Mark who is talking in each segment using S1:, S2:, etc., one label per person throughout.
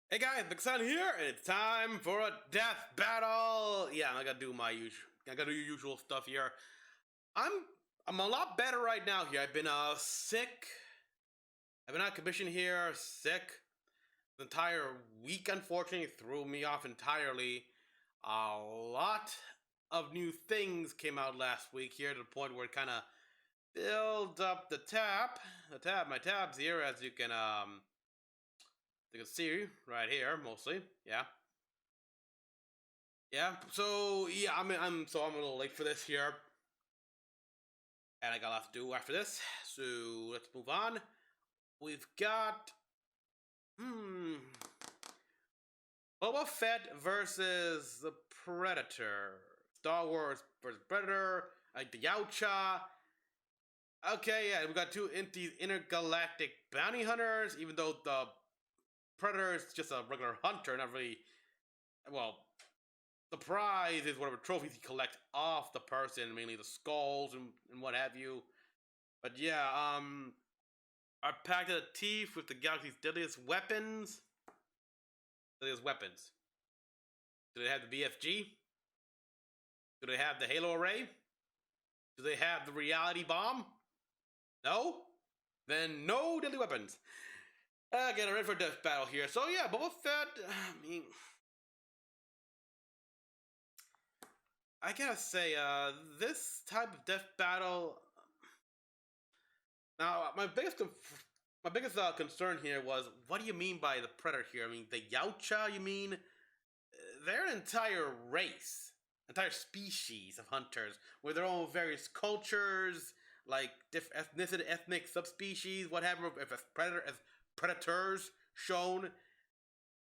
S1: Hey guys, Mecha-san here, and it's time for a death battle. Yeah, I gotta do my usual. I gotta do your usual stuff here. I'm I'm a lot better right now here. I've been sick. I've been on commission here, sick. The entire week, unfortunately, threw me off entirely. A lot of new things came out last week here to the point where it kind of filled up my tabs here, as you can see right here, mostly. Yeah. So yeah, I'm a little late for this here, and I got a lot to do after this. So let's move on. We've got Boba Fett versus the Predator. Star Wars versus Predator. Like the Yautja. Okay, yeah, we got two intergalactic bounty hunters. Even though the Predator is just a regular hunter, not really. Well, the prize is whatever trophies you collect off the person, mainly the skulls and what have you. But yeah, I packed a teeth with the galaxy's deadliest weapons. Deadliest weapons. Do they have the BFG? Do they have the Halo Array? Do they have the Reality Bomb? No? Then no deadly weapons. Again, I'm ready for a death battle here. So yeah, Boba Fett, I gotta say, this type of death battle. Now, my biggest concern here was, what do you mean by the Predator here? I mean, the Yautja. You mean they're an entire race, entire species of hunters with their own various cultures, like different ethnicity, ethnic subspecies, whatever. If as predators shown,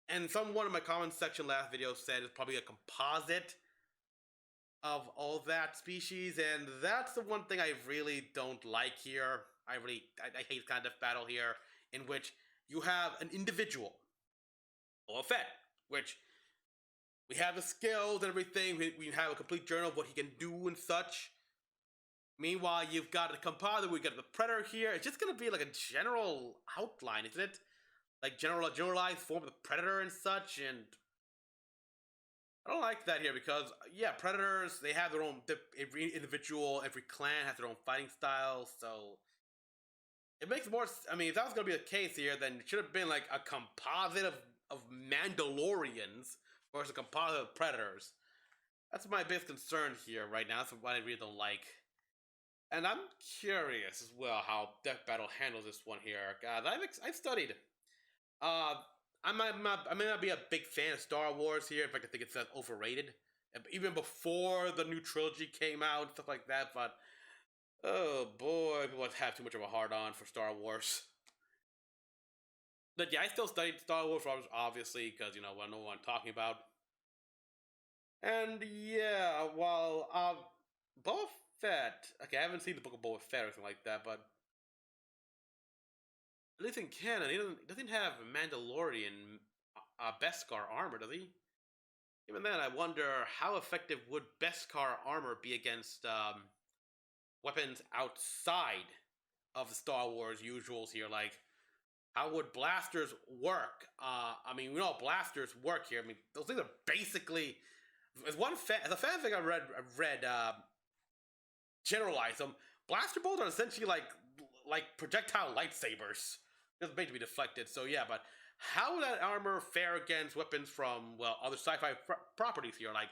S1: and someone in my comment section last video said it's probably a composite of all that species, and that's the one thing I really don't like here. I hate kind of battle here, in which you have an individual, or a Fett, which we have the skills and everything. We have a complete journal of what he can do and such. Meanwhile, you've got the composite. We got the Predator here. It's just gonna be like a general outline, isn't it? Like generalized form of the Predator and such, and I don't like that here because, yeah, Predators, they have their own, every individual, every clan has their own fighting style, so it makes more, I mean, if that was going to be the case here, then it should have been like a composite of Mandalorians versus a composite of Predators. That's my biggest concern here right now. That's what I really don't like. And I'm curious as well how Death Battle handles this one here. God, I've studied. Uh, I may not be a big fan of Star Wars here. In fact, I think it's overrated. Even before the new trilogy came out, stuff like that. But oh boy, people have too much of a hard on for Star Wars. But yeah, I still studied Star Wars, obviously, because I know what I'm talking about. And yeah, while Boba Fett. Okay, I haven't seen the Book of Boba Fett or anything like that, but at least in canon, he doesn't have Mandalorian Beskar armor, does he? Even then, I wonder how effective would Beskar armor be against weapons outside of the Star Wars usuals here. Like, how would blasters work? I mean, we know how blasters work here. I mean, those things are basically, as a fanfic I read generalize them. Blaster bolts are essentially like projectile lightsabers, just made to be deflected. So yeah, but how would that armor fare against weapons from, well, other sci-fi properties here, like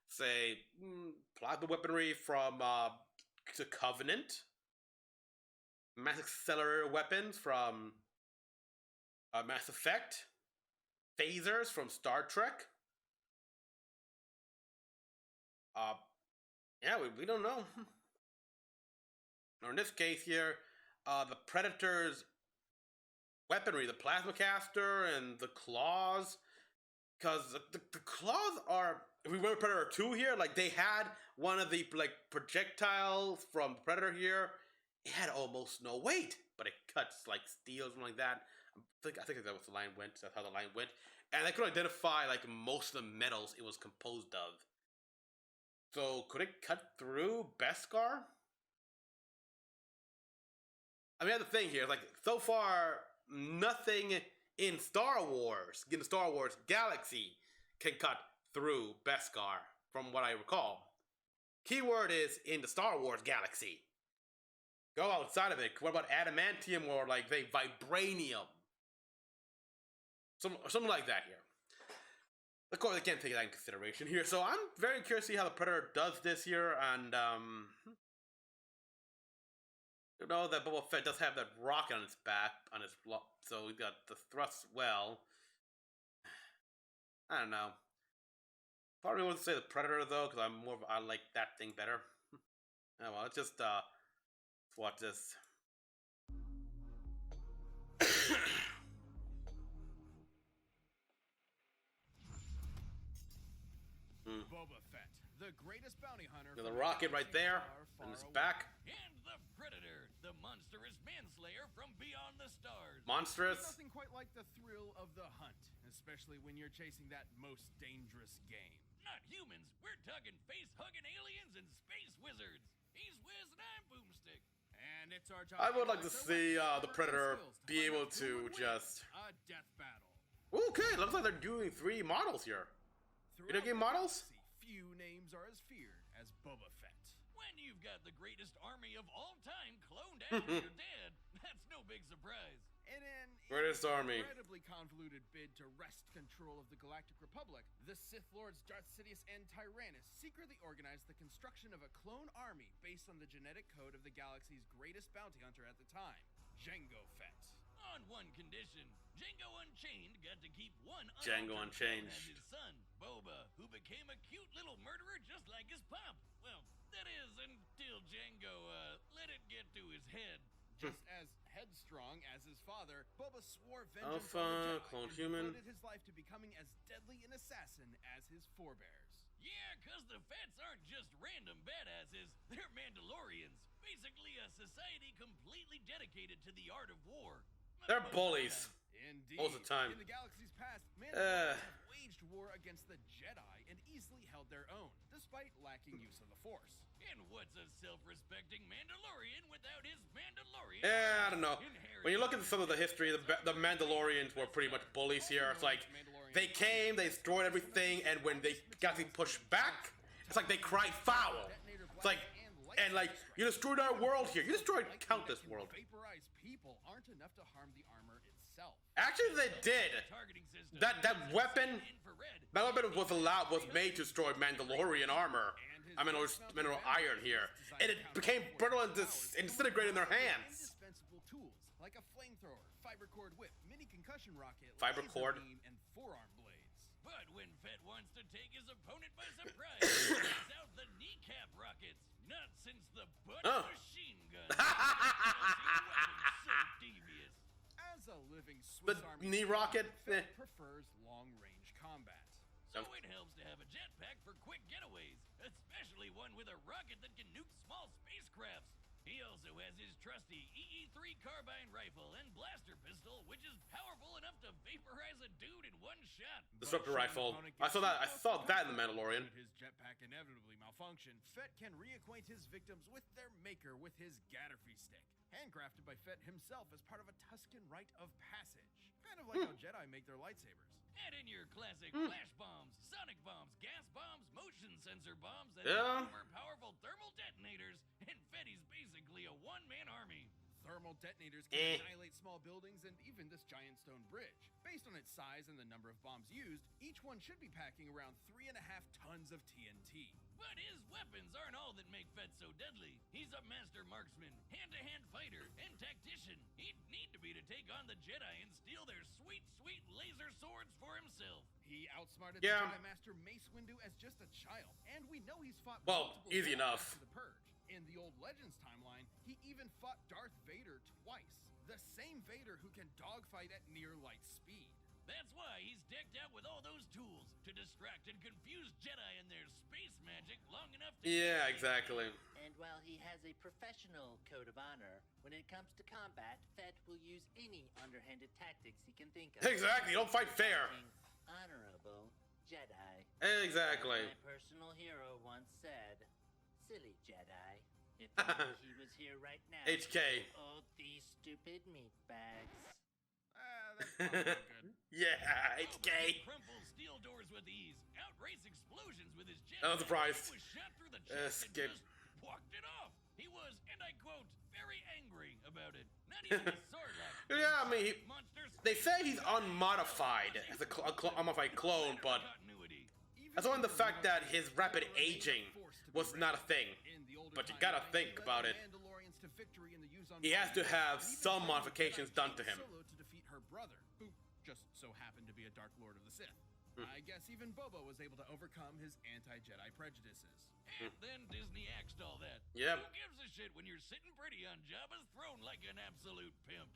S1: say plasma weaponry from the Covenant, mass accelerator weapons from Mass Effect, phasers from Star Trek? Yeah, we don't know. Or in this case here, the Predator's weaponry, the plasma caster and the claws, because the claws are, if we remember Predator 2 here, like they had one of the like projectiles from Predator here. It had almost no weight, but it cuts like steel, something like that. I think that was the line went. That's how the line went, and I could identify like most of the metals it was composed of. So could it cut through Beskar? I mean, that's the thing here. Like, so far, nothing in the Star Wars galaxy, can cut through Beskar, from what I recall. Keyword is in the Star Wars galaxy. Go outside of it. What about adamantium or like vibranium? Something like that here. Of course, I can't take that in consideration here. So I'm very curious to see how the Predator does this here, and you know that Boba Fett does have that rocket on his back, so he got the thrust well. I don't know. Probably wants to say the Predator though, because I like that thing better. Oh well, let's just let's watch this.
S2: Boba Fett, the greatest bounty hunter.
S1: Got the rocket right there, and his back.
S3: And the Predator, the monstrous manslayer from beyond the stars.
S1: Monstrous.
S2: There's nothing quite like the thrill of the hunt, especially when you're chasing that most dangerous game.
S3: Not humans, we're talking face-hugging aliens and space wizards. He's Wiz and I'm Boomstick.
S2: And it's our job.
S1: I would like to see the Predator be able to just
S2: a death battle.
S1: Okay, looks like they're doing 3 models here. Video game models?
S2: Few names are as feared as Boba Fett.
S3: When you've got the greatest army of all time cloned after your dad, that's no big surprise.
S2: In an
S1: Greatest army.
S2: incredibly convoluted bid to wrest control of the Galactic Republic, the Sith Lords Darth Sidious and Tyrannus secretly organized the construction of a clone army based on the genetic code of the galaxy's greatest bounty hunter at the time, Jango Fett.
S3: On one condition, Django Unchained got to keep one
S1: Django
S3: unaltered
S1: Unchained.
S3: as his son, Boba, who became a cute little murderer just like his pop. Well, that is until Django, let it get to his head.
S2: Just as headstrong as his father, Boba swore vengeance
S1: Alpha,
S2: on the Jedi
S1: clone
S2: and
S1: human.
S2: devoted his life to becoming as deadly an assassin as his forebears.
S3: Yeah, cause the Fets aren't just random badasses, they're Mandalorians. Basically a society completely dedicated to the art of war.
S1: They're bullies.
S2: Indeed.
S1: Most of the time.
S2: In the galaxy's past, Mandalorians have waged war against the Jedi and easily held their own, despite lacking use of the Force.
S3: And what's a self-respecting Mandalorian without his Mandalorian?
S1: I don't know. When you look at some of the history, the Mandalorians were pretty much bullies here. It's like they came, they destroyed everything, and when they got to push back, it's like they cried foul. It's like, and like, you destroyed our world here. You destroyed countless worlds.
S2: Vaporized people aren't enough to harm the armor itself.
S1: Actually, they did. That weapon was made to destroy Mandalorian armor. I mean, mineral iron here, and it became brittle and disintegrated in their hands.
S2: Indispensable tools like a flamethrower, fiber cord whip, mini concussion rocket,
S1: Fiber
S2: laser
S1: cord.
S2: beam, and forearm blades.
S3: But when Fett wants to take his opponent by surprise, he brings out the kneecap rockets. Not since the butt machine gun. So devious.
S2: As a living
S1: The
S2: Swiss Army
S1: knee rocket.
S2: Fett prefers long-range combat.
S3: So it helps to have a jetpack for quick getaways, especially one with a rocket that can nuke small spacecrafts. He also has his trusty EE-3 carbine rifle and blaster pistol, which is powerful enough to vaporize a dude in one shot.
S1: Disruptor
S2: But should an
S1: rifle.
S2: opponent
S1: I
S2: get
S1: saw that. I
S2: too
S1: saw
S2: close to
S1: that in the
S2: combat,
S1: Mandalorian.
S2: should his jetpack inevitably malfunction, Fett can reacquaint his victims with their maker with his Gatterfee stick, handcrafted by Fett himself as part of a Tusken rite of passage. Kind of like how Jedi make their lightsabers.
S3: Add in your classic flash bombs, sonic bombs, gas bombs, motion sensor bombs, and
S1: Yeah.
S3: more powerful thermal detonators, and Fetty's basically a one-man army.
S2: Thermal detonators can annihilate small buildings and even this giant stone bridge. Based on its size and the number of bombs used, each one should be packing around 3.5 tons of TNT.
S3: But his weapons aren't all that make Fett so deadly. He's a master marksman, hand-to-hand fighter, and tactician. He'd need to be to take on the Jedi and steal their sweet, sweet laser swords for himself.
S2: He outsmarted
S1: Yeah.
S2: the Jedi Master Mace Windu as just a child, and we know he's fought
S1: Well,
S2: multiple
S1: easy
S2: Jedi
S1: enough.
S2: after the Purge. In the old Legends timeline, he even fought Darth Vader twice. The same Vader who can dogfight at near light speed.
S3: That's why he's decked out with all those tools to distract and confuse Jedi and their space magic long enough to...
S1: Yeah, exactly.
S4: And while he has a professional code of honor, when it comes to combat, Fett will use any underhanded tactics he can think of.
S1: Exactly. You don't fight fair.
S4: Fighting honorable Jedi.
S1: Exactly.
S4: As my personal hero once said, silly Jedi. If only he was here right now.
S1: HK.
S4: Oh, these stupid meatbags.
S2: that's probably no good.
S1: Yeah, it's
S3: Boba
S1: gay.
S3: can crumple steel doors with ease, outrace explosions with his jet.
S1: I'm surprised.
S3: He was shot through the chest and
S1: Skip.
S3: just walked it off. He was, and I quote, very angry about it. Not even a sword like
S1: Yeah, I mean,
S3: monsters.
S1: they say he's unmodified as a unmodified clone, but
S3: Continuity.
S1: that's only the fact that his rapid aging was not a thing. But you gotta think about it. He has to have some modifications done to him.
S2: Solo to defeat her brother, who just so happened to be a Dark Lord of the Sith. I guess even Boba was able to overcome his anti-Jedi prejudices.
S3: And then Disney axed all that.
S1: Yep.
S3: Who gives a shit when you're sitting pretty on Jabba's throne like an absolute pimp?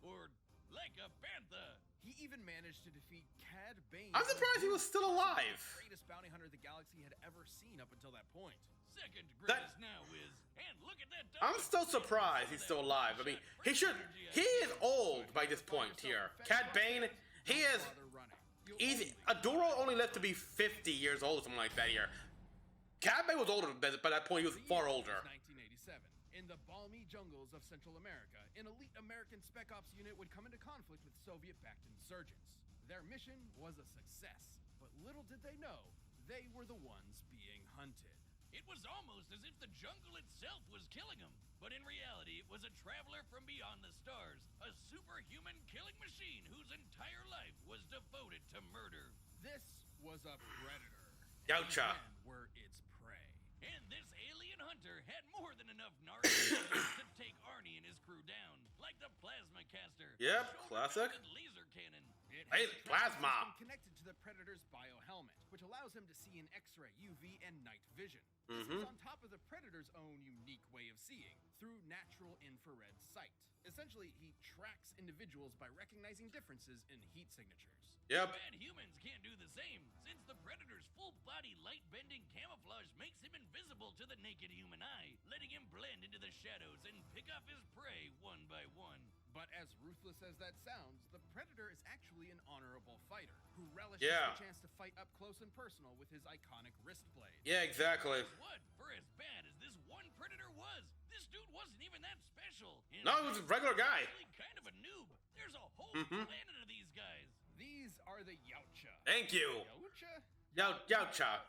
S3: Or like a bantha?
S2: He even managed to defeat Cad Bane.
S1: I'm surprised he was still alive.
S2: The greatest bounty hunter the galaxy had ever seen up until that point.
S3: Second greatest now is, and look at that.
S1: I'm still surprised he's still alive. I mean, he is old by this point here. Cad Bane, he is easy. Adoro only lived to be 50 years old or something like that here. Cad Bane was older, but by that point he was far older.
S2: 1987. In the balmy jungles of Central America, an elite American Spec Ops unit would come into conflict with Soviet-backed insurgents. Their mission was a success, but little did they know, they were the ones being hunted.
S3: It was almost as if the jungle itself was killing him. But in reality, it was a traveler from beyond the stars, a superhuman killing machine whose entire life was devoted to murder.
S2: This was a predator.
S1: Yowcha.
S2: These men were its prey.
S3: And this alien hunter had more than enough gnarly to take Arnie and his crew down, like the plasma caster.
S1: Yep,
S3: shoulder-mounted
S1: classic.
S3: laser cannon.
S2: It
S1: Hey,
S2: has a
S1: plasma.
S2: system connected to the Predator's biohelmet, which allows him to see in X-ray, UV, and night vision. This is on top of the Predator's own unique way of seeing, through natural infrared sight. Essentially, he tracks individuals by recognizing differences in heat signatures.
S1: Yep.
S3: Bad humans can't do the same, since the Predator's full-body light-bending camouflage makes him invisible to the naked human eye, letting him blend into the shadows and pick off his prey one by one.
S2: But as ruthless as that sounds, the Predator is actually an honorable fighter who relishes
S1: Yeah.
S2: the chance to fight up close and personal with his iconic wrist blade.
S1: Yeah, exactly.
S3: What? For as bad as this one Predator was, this dude wasn't even that special. And
S1: No, he was a regular guy.
S3: really kind of a noob. There's a whole planet of these guys.
S2: These are the Yowcha.
S1: Thank you.
S2: Yowcha?
S1: Yowcha.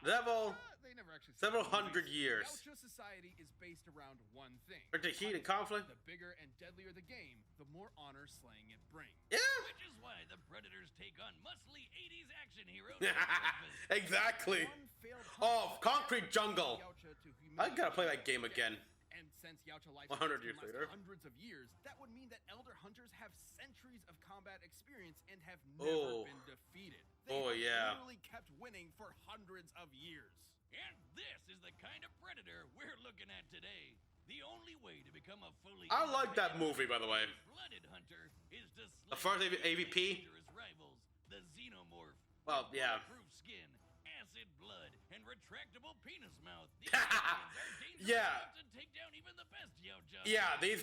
S1: Level
S2: They never actually said
S1: several
S2: the
S1: hundred
S2: movies.
S1: years.
S2: Yowcha society is based around one thing.
S1: Or the heat and conflict.
S2: The bigger and deadlier the game, the more honor slaying it brings.
S1: Yeah.
S3: Which is why the Predators take on muscly 80s action heroes.
S1: Exactly.
S2: One failed
S1: Oh,
S2: hunt
S1: Concrete Jungle.
S2: Yowcha to
S1: I gotta play that
S2: humiliate
S1: game
S2: death.
S1: again.
S2: And since Yowcha life
S1: 100
S2: can
S1: years
S2: last
S1: later.
S2: hundreds of years, that would mean that Elder Hunters have centuries of combat experience and have
S1: Oh.
S2: never been defeated.
S1: Oh,
S2: have
S1: yeah.
S2: literally kept winning for hundreds of years.
S3: And this is the kind of Predator we're looking at today. The only way to become a fully
S1: I like that movie, by the way.
S3: blooded hunter is to
S1: The
S3: slay
S1: first AVP?
S3: dangerous rivals, the xenomorph.
S1: Well, yeah.
S3: Bulletproof skin, acid blood, and retractable penis mouth. These aliens are dangerous
S1: Yeah.
S3: enough to take down even the best Yowcha.
S1: Yeah, these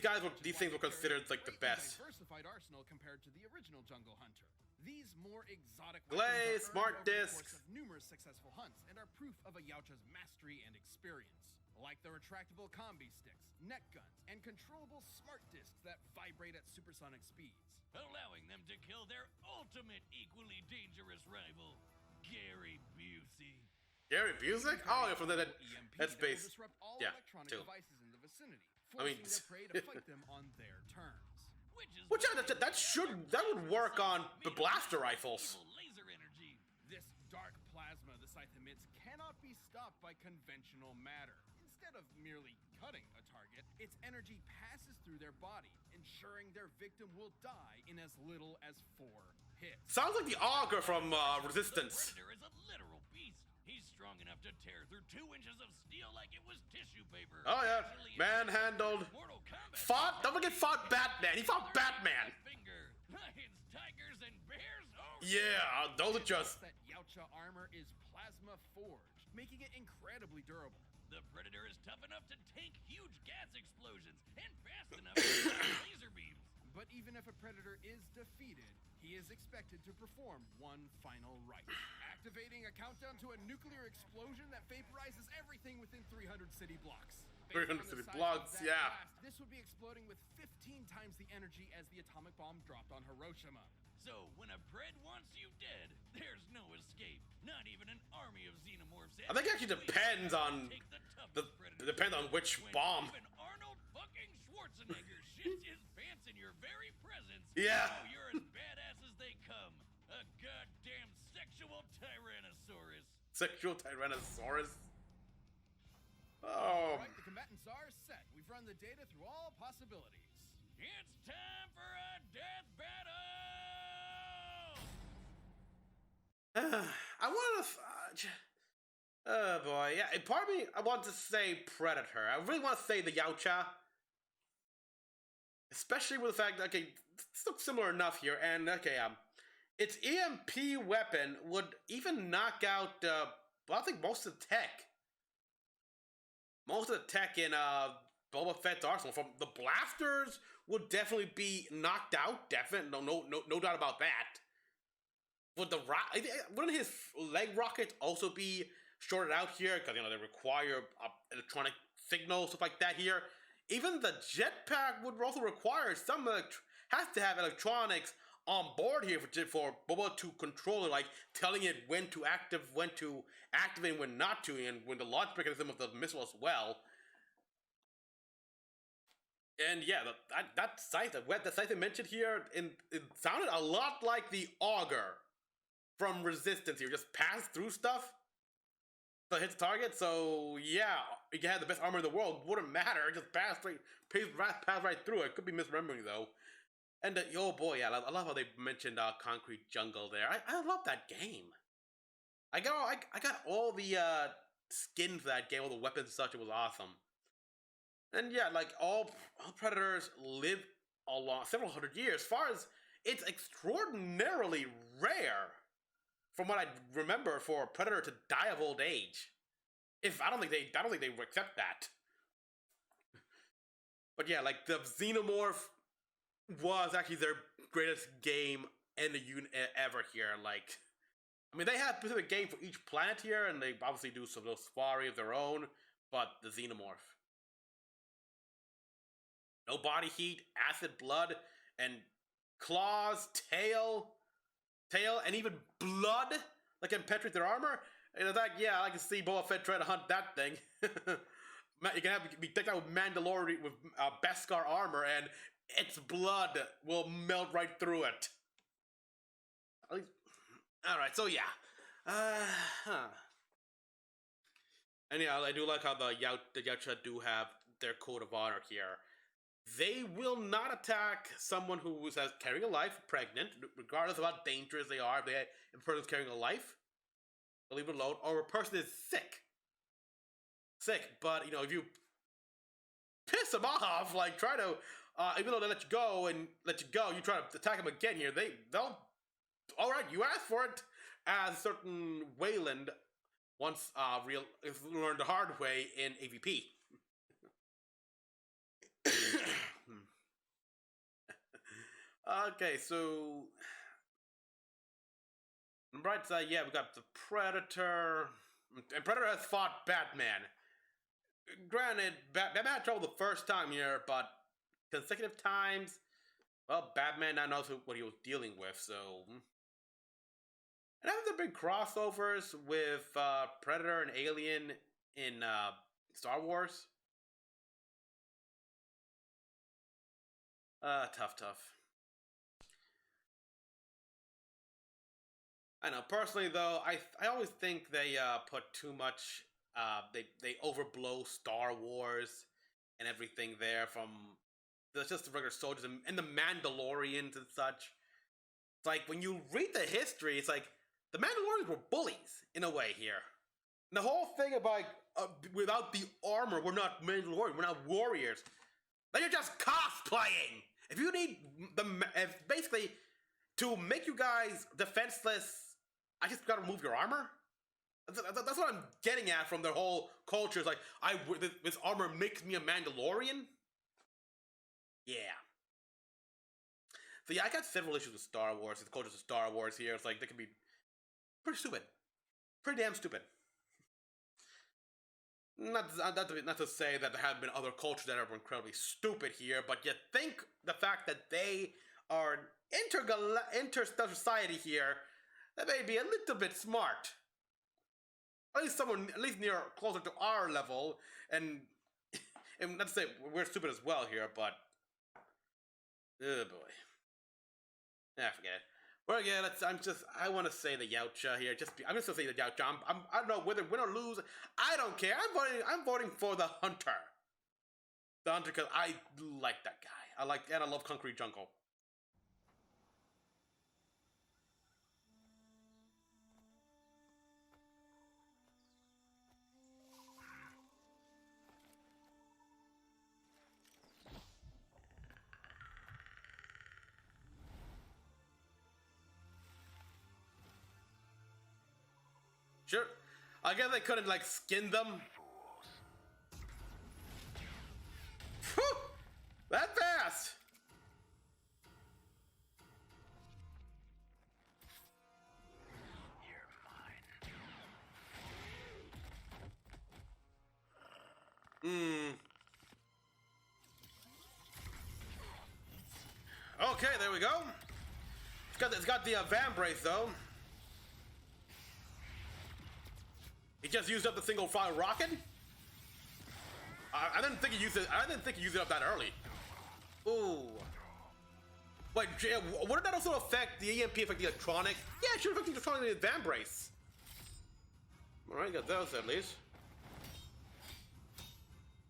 S1: things were considered like the best.
S2: Diversified arsenal compared to the original Jungle Hunter. These more exotic
S1: Glaze,
S2: weapons are earned
S1: smart
S2: over the course
S1: discs.
S2: of numerous successful hunts and are proof of a Yowcha's mastery and experience. Like the retractable combi sticks, neck guns, and controllable smart discs that vibrate at supersonic speeds.
S3: Allowing them to kill their ultimate equally dangerous rival, Gary Busey.
S1: Gary Busey? Oh, yeah, from that
S2: EMP
S1: that's
S2: that will
S1: based.
S2: disrupt all
S1: Yeah,
S2: electronic
S1: too.
S2: devices in the vicinity,
S1: I mean,
S2: forcing their prey to fight them on their terms.
S3: Which is
S1: That would work on the blaster rifles.
S3: evil laser energy.
S2: This dark plasma the scythe emits cannot be stopped by conventional matter. Instead of merely cutting a target, its energy passes through their body, ensuring their victim will die in as little as 4 hits.
S1: Sounds like the auger from Resistance.
S3: The Predator is a literal beast. He's strong enough to tear through 2 inches of steel like it was tissue paper.
S1: Oh yeah,
S3: Actually,
S1: manhandled.
S3: Mortal Kombat
S1: Fought. Don't forget, fought Batman. He fought Batman.
S3: Finger. Lions, tigers, and bears. Oh,
S1: Yeah, those are just.
S2: That Yowcha armor is plasma forged, making it incredibly durable.
S3: The Predator is tough enough to tank huge gas explosions and fast enough to fire laser beams.
S2: But even if a predator is defeated, he is expected to perform one final rite. activating a countdown to a nuclear explosion that vaporizes everything within 300 city blocks.
S1: 300 city blocks, yeah.
S2: This would be exploding with 15 times the energy as the atomic bomb dropped on Hiroshima.
S3: So, when a Pred wants you dead, there's no escape. Not even an army of xenomorphs.
S1: I think it actually depends on depends on which bomb.
S3: Even Arnold fucking Schwarzenegger shits his pants in your very presence.
S1: Yeah.
S3: Oh, you're as badass as they come. A goddamn sexual Tyrannosaurus.
S1: Sexual Tyrannosaurus. Oh.
S2: Alright, the combatants are set. We've run the data through all possibilities.
S3: It's time for a death battle!
S1: I want to. Oh boy, yeah. Part of me, I want to say Predator. I really want to say the Yautja, especially with the fact that okay, this looks similar enough here, and okay, its EMP weapon would even knock out. Well, I think most of the tech. Most of the tech in Boba Fett's arsenal, from the blasters, would definitely be knocked out. Definitely, no doubt about that. Would wouldn't his leg rockets also be shorted out here? Because you know they require electronic signals, stuff like that here. Even the jetpack would also require has to have electronics on board here for Boba to control it, like telling it when to activate, when not to, and when the launch mechanism of the missile as well. And yeah, that site they mentioned here, it sounded a lot like the auger from Resistance here. Just pass through stuff, so it hits the target. So yeah, you can have the best armor in the world, wouldn't matter. Just pass right through it. Could be misremembering though. And oh boy, yeah, I love how they mentioned Concrete Jungle there. I love that game. I got all the skins for that game, all the weapons and such. It was awesome. And yeah, like all Predators live several hundred years. As far as it's extraordinarily rare, from what I remember, for a Predator to die of old age. I don't think they would accept that. But yeah, like the Xenomorph was actually their greatest game in the unit ever here. Like, I mean, they have a specific game for each planet here, and they obviously do some of those safari of their own, but the Xenomorph. No body heat, acid blood, and claws, tail, and even blood that can penetrate their armor. And in fact, yeah, I can see Boba Fett trying to hunt that thing. You can be decked out with Mandalorian, with Beskar armor, and its blood will melt right through it. At least, all right. So yeah, and yeah, I do like how the Yautja do have their code of honor here. They will not attack someone who is carrying a life, pregnant, regardless of how dangerous they are. If a person is carrying a life, they'll leave it alone. Or a person is sick. But you know, if you piss them off, like try to. Even though they let you go, you try to attack them again here, they'll, alright, you asked for it, as certain Wayland once learned the hard way in AVP. Okay, so, on the bright side, yeah, we got the Predator, and Predator has fought Batman. Granted, Batman had trouble the first time here, but consecutive times, well, Batman now knows what he was dealing with, so. And haven't there been crossovers with Predator and Alien in Star Wars? Tough. I know, personally though, I always think they put too much, they overblow Star Wars and everything there from just the regular soldiers and the Mandalorians and such. It's like, when you read the history, it's like, the Mandalorians were bullies, in a way, here. And the whole thing about, without the armor, we're not Mandalorians, we're not warriors. Then you're just cosplaying! If you need basically, to make you guys defenseless, I just gotta remove your armor? That's what I'm getting at from their whole culture. It's like, this armor makes me a Mandalorian? Yeah. So yeah, I got several issues with Star Wars, the cultures of Star Wars here. It's like, they can be pretty stupid. pretty damn stupid. Not to say that there have been other cultures that are incredibly stupid here, but you think the fact that they are interstellar society here, that may be a little bit smart. At least near closer to our level, and not to say we're stupid as well here, but oh boy, forget it. Well, yeah, I want to say the Yautja here. I'm just gonna say the Yautja. I don't know whether win or lose. I don't care. I'm voting for the Hunter. The Hunter, because I like that guy. I love Concrete Jungle. Sure. I guess they couldn't, like, skin them. Whew! That fast! You're mine. Okay, there we go. It's got the Van Brace, though. He just used up the single fire rocket. I didn't think he used it. I didn't think he used it up that early. Ooh. Wait, wouldn't that also affect the EMP affect the electronic? Yeah, it should affect the electronic in the Van Brace. All right, got those at least.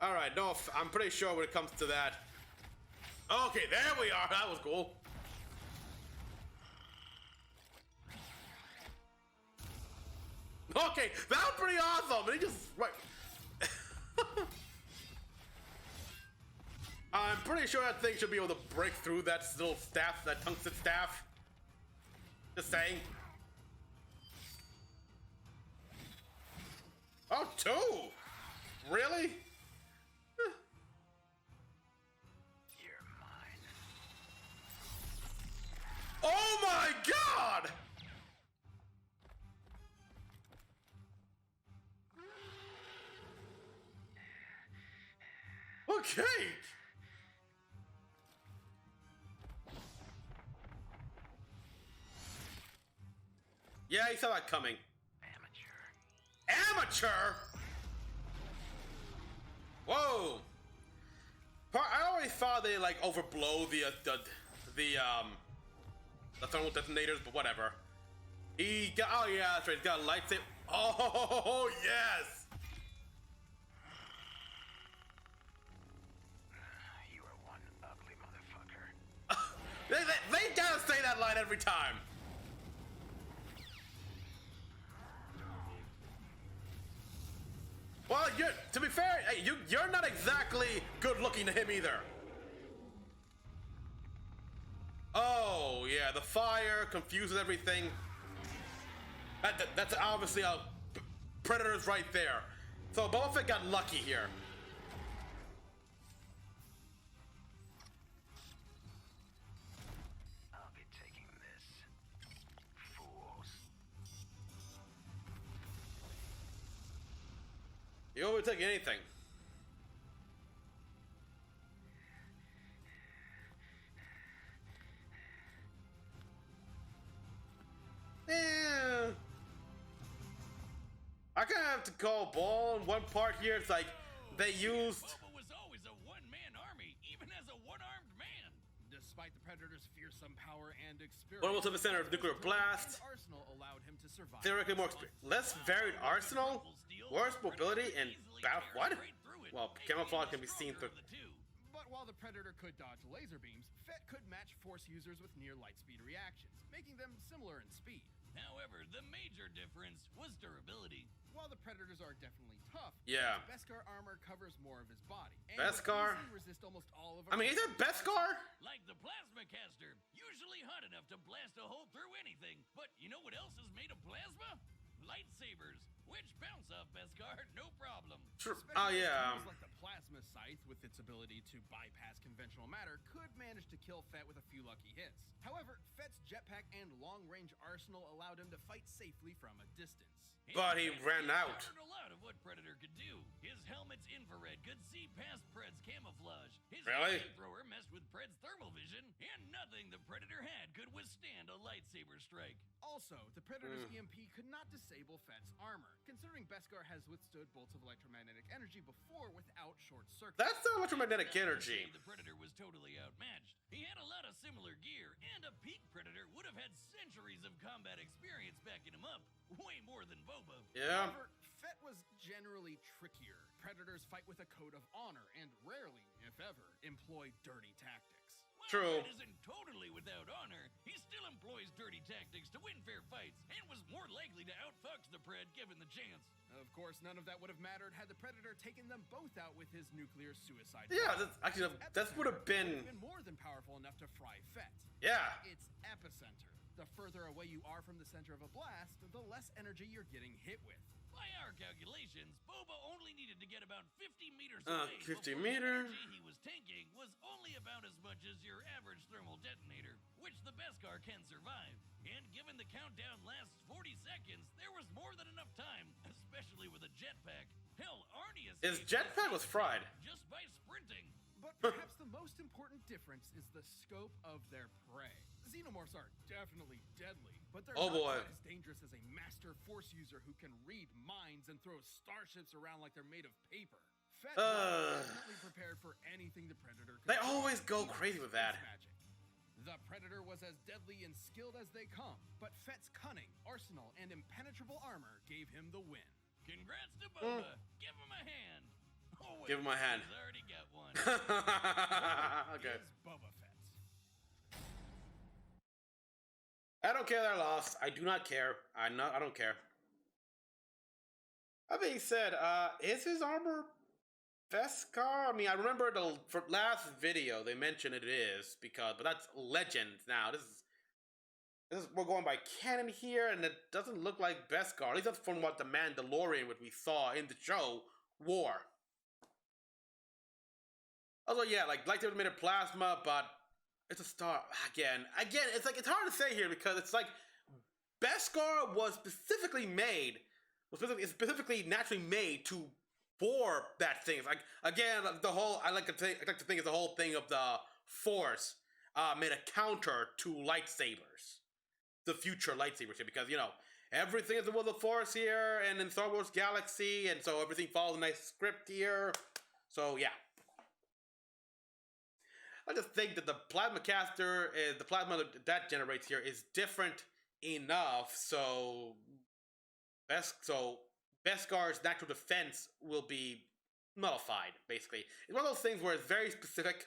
S1: All right, no, I'm pretty sure when it comes to that. Okay, there we are. That was cool. Okay, that was pretty awesome. And he just right. I'm pretty sure that thing should be able to break through that little staff, that tungsten staff. Just saying. Oh, two? Really?
S3: You're mine.
S1: Oh my God! Okay. Yeah, he saw that coming. Amateur? Whoa. I always thought they like overblow the thermal detonators, but whatever. He got, oh yeah, that's right, he's got a lightsaber. Oh yes.
S3: You are one ugly motherfucker.
S1: They gotta say that line every time. Well, to be fair, hey, you're not exactly good looking to him either. Oh yeah, the fire confuses everything. That's obviously a Predator's right there. So Boba Fett got lucky here.
S3: I'll be taking this. Fools.
S1: You won't be taking anything. Yeah. I kind of have to call ball in one part here. It's like they used.
S3: Boba was always a one-man army, even as a one-armed man.
S2: Despite the Predator's fearsome power and experience,
S1: One was at the center of nuclear blast.
S2: arsenal allowed him to survive.
S1: Theoretically more less varied arsenal, worse mobility, and battle. What? Well, camouflage can be seen through.
S2: But while the Predator could dodge laser beams, Fett could match Force users with near light speed reactions, making them similar in speed.
S3: However, the major difference was durability.
S2: While the Predators are definitely tough,
S1: Yeah.
S2: Beskar armor covers more of his body. And
S1: Beskar?
S2: can resist almost all of
S1: I mean, is it Beskar?
S3: Like the plasma caster, usually hot enough to blast a hole through anything. But you know what else is made of plasma? Lightsabers. which bounce off Beskar no problem.
S1: True.
S2: Special
S1: Oh yeah.
S2: tools like the plasma scythe, with its ability to bypass conventional matter, could manage to kill Fett with a few lucky hits. However, Fett's jetpack and long-range arsenal allowed him to fight safely from a distance.
S1: But he ran out.
S3: He learned a lot of what Predator could do. His helmet's infrared could see past Pred's camouflage. His
S1: Really?
S3: flamethrower messed with Pred's thermal vision, and nothing the Predator had could withstand a lightsaber strike.
S2: Also, the Predator's EMP could not disable Fett's armor, considering Beskar has withstood bolts of electromagnetic energy before without short circuit.
S1: That's the electromagnetic energy.
S3: The Predator was totally outmatched. He had a lot of similar gear, and a peak Predator would have had centuries of combat experience backing him up. Way more than Boba.
S1: Yeah.
S2: However, Fett was generally trickier. Predators fight with a code of honor and rarely, if ever, employ dirty tactics.
S3: While
S1: True.
S3: Fett isn't totally without honor, he still employs dirty tactics to win fair fights, and was more likely to outfox the Pred given the chance.
S2: Of course, none of that would have mattered had the Predator taken them both out with his nuclear suicide.
S1: Yeah,
S2: bomb.
S1: that's actually that would have been.
S2: more than powerful enough to fry Fett.
S1: Yeah.
S2: Its epicenter. The further away you are from the center of a blast, the less energy you're getting hit with.
S3: By our calculations, Boba only needed to get about 50 meters away.
S1: 50
S3: before
S1: meters.
S3: The energy he was tanking was only about as much as your average thermal detonator, which the Beskar can survive. And given the countdown lasts 40 seconds, there was more than enough time, especially with a jetpack. Hell, Arnie
S1: His
S3: escaped
S1: jetpack was fried.
S3: just by sprinting.
S2: But perhaps the most important difference is the scope of their prey. Xenomorphs are definitely deadly, but they're
S1: Oh,
S2: not
S1: boy.
S2: quite as dangerous as a master force user who can read minds and throw starships around like they're made of paper. Fett was definitely prepared for anything the Predator could
S1: They
S2: do,
S1: always go
S2: even
S1: crazy with that.
S2: space magic. The Predator was as deadly and skilled as they come, but Fett's cunning, arsenal, and impenetrable armor gave him the win.
S3: Congrats to Boba. Give him a hand. Oh, wait,
S1: Give him a hand.
S3: He's already got one.
S1: Okay.
S2: Is Boba Fett.
S1: I don't care that I lost. I do not care. I don't care. That being said, is his armor Beskar? I mean, I remember for last video they mentioned it is but that's Legends now. This is we're going by canon here, and it doesn't look like Beskar. At least that's from what the Mandalorian, which we saw in the show, wore. Also, yeah, like lightsaber made of plasma, but it's a star again. It's like it's hard to say here because it's like Beskar was specifically naturally made for that thing. It's like again, the whole I like to think it's the whole thing of the Force made a counter to lightsabers, the future lightsabers here, because everything is with the Force here and in Star Wars Galaxy, and so everything follows a nice script here. So yeah. I just think that the plasma caster, the plasma that generates here, is different enough, so Beskar's natural defense will be nullified, basically. It's one of those things where it's very specific.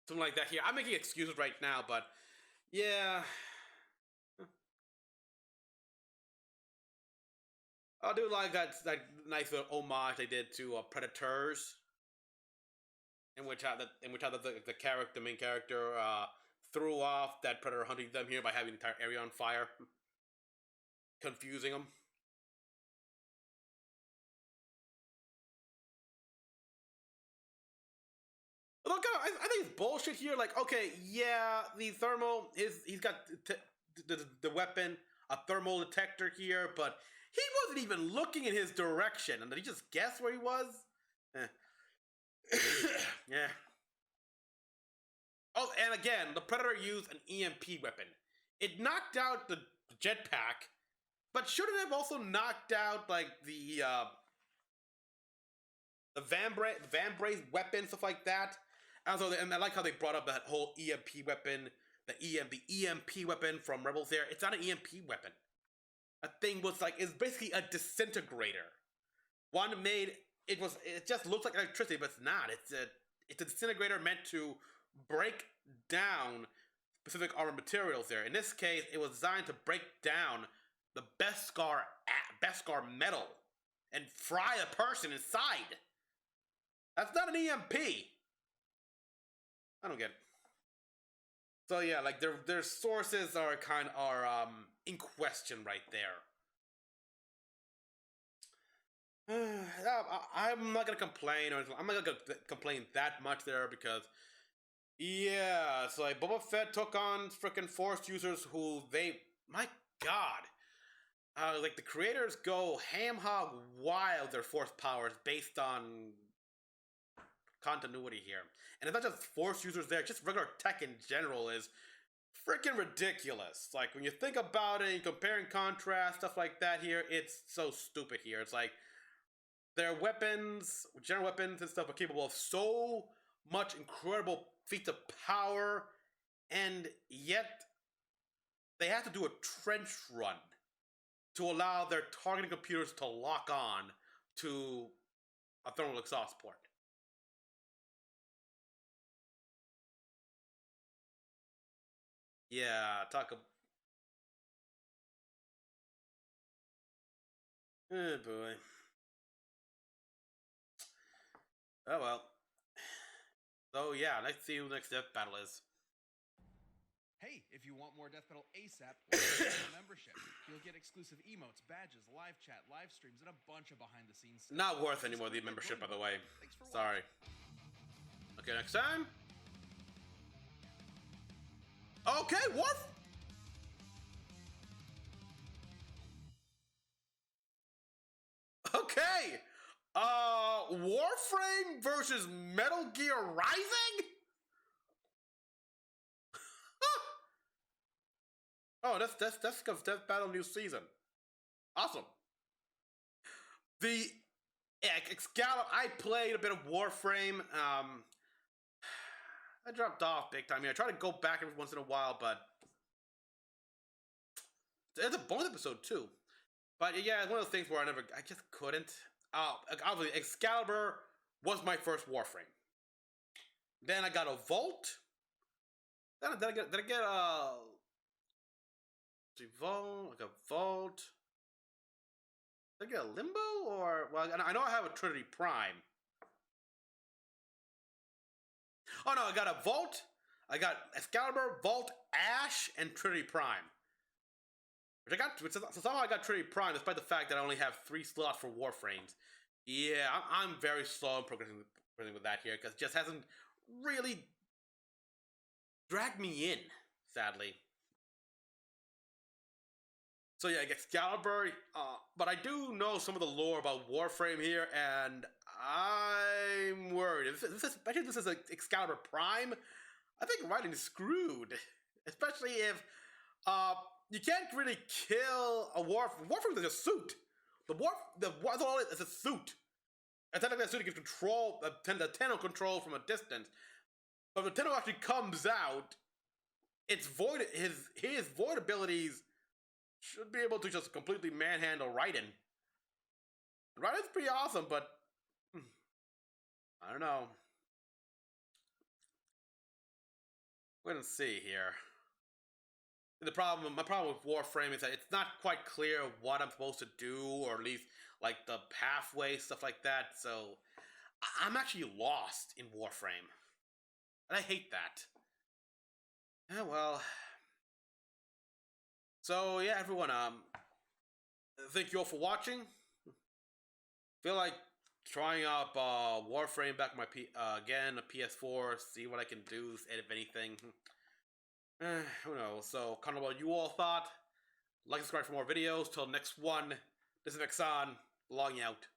S1: Something like that here. I'm making excuses right now, but yeah. I do like that nice little homage they did to Predators. In which the main character threw off that Predator hunting them here by having the entire area on fire, confusing them. Look, I think it's bullshit here. Like, okay, yeah, the thermal he's got the weapon, a thermal detector here, but he wasn't even looking in his direction, and did he just guess where he was? Yeah. Oh, and again, the Predator used an EMP weapon. It knocked out the jetpack, but shouldn't have also knocked out like the Van Brace weapon, stuff like that. And I like how they brought up that whole EMP weapon, the EMP weapon from Rebels there. It's not an EMP weapon. That thing was it's basically a disintegrator. It just looks like electricity, but it's not. It's a disintegrator meant to break down specific armor materials there. In this case, it was designed to break down the Beskar metal and fry a person inside. That's not an EMP. I don't get it. So yeah, like their sources are in question right there. I'm not gonna complain, or I'm not gonna complain that much there because, yeah, it's like Boba Fett took on freaking Force users who my God, like the creators go ham hog wild their Force powers based on continuity here, and it's not just Force users there, just regular tech in general is freaking ridiculous. Like when you think about it, and compare and contrast stuff like that here, it's so stupid here. It's like their weapons, general weapons and stuff, are capable of so much incredible feats of power, and yet they have to do a trench run to allow their targeting computers to lock on to a thermal exhaust port. Yeah, talk about... Oh boy. Oh well. So yeah, let's see who the next death battle is.
S2: Hey, if you want more Death Battle ASAP, join the membership. You'll get exclusive emotes, badges, live chat, live streams, and a bunch of behind-the-scenes stuff.
S1: Not worth any more of the membership, by the way. Sorry. Okay, next time. Okay, Worf. Okay. Warframe versus Metal Gear Rising? Oh, that's Death Battle new season. Awesome. The Excalibur, I played a bit of Warframe. I dropped off big time here. I try to go back every once in a while, but it's a bonus episode too. But yeah, it's one of those things where I just couldn't. Obviously, Excalibur was my first Warframe. Then I got a Volt. Then I get a Volt, like a Volt. Did I get a Limbo, or well, I know I have a Trinity Prime. Oh no, I got a Volt. I got Excalibur, Volt, Ash, and Trinity Prime. So somehow I got Trinity Prime, despite the fact that I only have 3 slots for Warframes. Yeah, I'm very slow in progressing with that here, because it just hasn't really dragged me in, sadly. So yeah, Excalibur, but I do know some of the lore about Warframe here, and I'm worried. Especially if this is Excalibur Prime, I think writing is screwed. Especially if, you can't really kill a Warframe. Warframe is a suit. That's all it is, a suit. And technically that suit can control, the Tenno control from a distance. But if the Tenno actually comes out, it's void, his void abilities should be able to just completely manhandle Raiden. Raiden's pretty awesome, but I don't know. We're gonna see here. My problem with Warframe is that it's not quite clear what I'm supposed to do, or at least like the pathway, stuff like that. So I'm actually lost in Warframe, and I hate that. Yeah, well. So yeah, everyone. Thank you all for watching. Feel like trying out Warframe back on my again, a PS4. See what I can do, if anything. Who knows? So, comment on what you all thought. Like and subscribe for more videos. Till next one, this is Mecha-san, logging out.